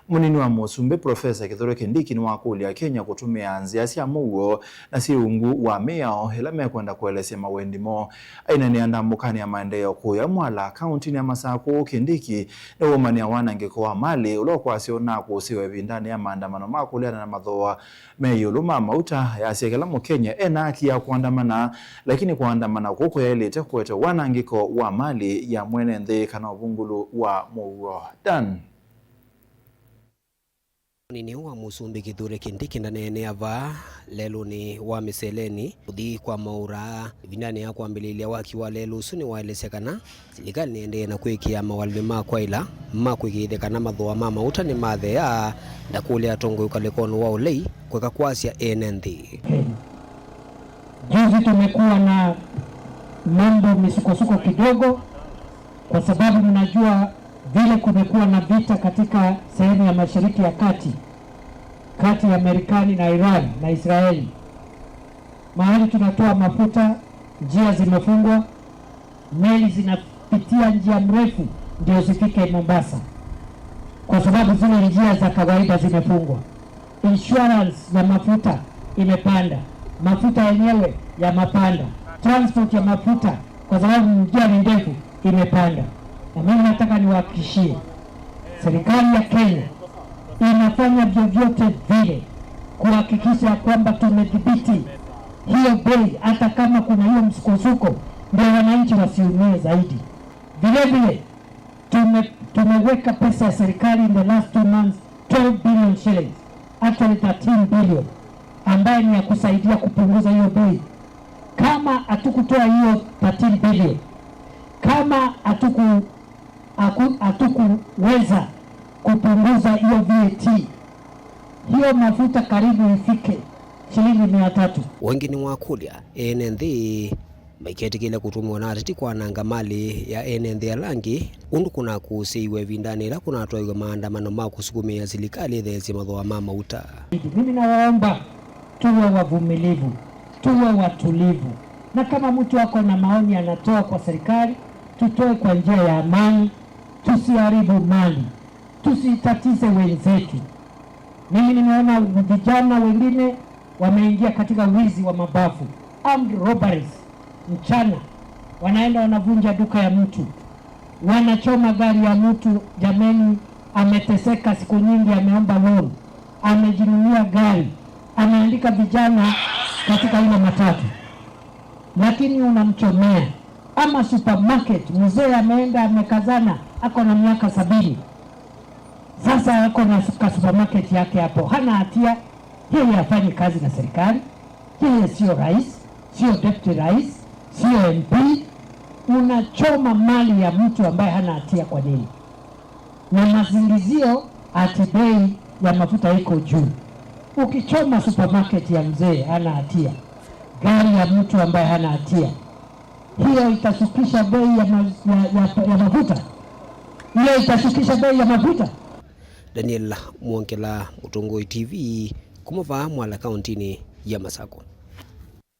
Munini wa Musumbi Profesa Kithure Kindiki ni wakulia Kenya kutumia njia cia mugo na ciungu wa miao ila mekwenda kuelezea mawendimo aina ni andamukani ya maendeleo kuu ya Mwala kaunti ya Masako. Kindiki ni womania wanangiko wa mali ulokwasio na kusiwe vindani ya maandamano makuliana na madhoa meyuluma mauta ya siekela mu Kenya ena haki ya kuandamana, lakini kuandamana huko yaelete kwete wanangiko wa mali ya mwene nthi kana uvungulu wa mugo. Dan Munini wa Musumbi Kithure Kindiki ndanene ava lelo ni wa miseleni uthi kwa maura vindani ya kuambililia waki wa lelo usuni waelesekana serikali niende na kwikia mawalime makwa ila makwikithekana mathoa mama utani mathe ya ndakule atongo ukalekono wa ulei kweka kwasia NND. Juzi tumekuwa na mambo misukosuko kidogo kwa sababu mnajua vile kumekuwa na vita katika sehemu ya Mashariki ya kati ya Marekani na Iran na Israeli. Mahali tunatoa mafuta, njia zimefungwa, meli zinapitia njia mrefu ndio zifike Mombasa kwa sababu zile njia za kawaida zimefungwa. Insurance ya mafuta imepanda, mafuta yenyewe ya mapanda, transport ya mafuta kwa sababu njia ni ndefu imepanda. Na mimi nataka niwahakikishie serikali ya Kenya inafanya vyovyote vile kuhakikisha kwamba tumedhibiti hiyo bei, hata kama kuna hiyo msukosuko ndio wananchi wasiumie zaidi. Vile vile tumeweka pesa ya serikali in the last 2 months 12 billion shillings, actually 13 billion, ambayo ni ya kusaidia kupunguza hiyo bei. Kama hatukutoa hiyo 13 billion, kama hatukuweza kupunguza hiyo VAT, hiyo mafuta karibu ifike shilingi 300. Wengi ni wakulia NND maiketi kile kutumiwa na atiti kwa nanga mali ya NND ya langi undu kuna kusiwe vindani ila kuna atoiwe maandamano makusukumia serikali thezi madhoa mama uta. Mimi nawaomba tuwe wavumilivu, tuwe watulivu, na kama mtu wako na maoni anatoa kwa serikali, tutoe kwa njia ya amani, tusiharibu mali, tusitatize wenzetu. Mimi nimeona vijana wengine wameingia katika wizi wa mabafu, armed robberies, mchana wanaenda wanavunja duka ya mtu, wanachoma gari ya mtu. Jameni, ameteseka siku nyingi, ameomba loan, amejinunulia gari, ameandika vijana katika ile matatu, lakini unamchomea. Ama supermarket, mzee ameenda amekazana, ako na miaka 70, sasa ako na supermarket yake hapo, hana hatia. Yeye hafanyi kazi na serikali, yeye sio rais, sio deputy rais, sio MP. Unachoma mali ya mtu ambaye hana hatia kwa nini? Na mazingizio ati bei ya mafuta iko juu. Ukichoma supermarket ya mzee hana hatia, gari ya mtu ambaye hana hatia, hiyo itashukisha bei ya mafuta? Hiyo itashukisha bei ya mafuta? Daniel Mwonkela, Mutongoi TV, kumava Mwala kauntini ya Masako.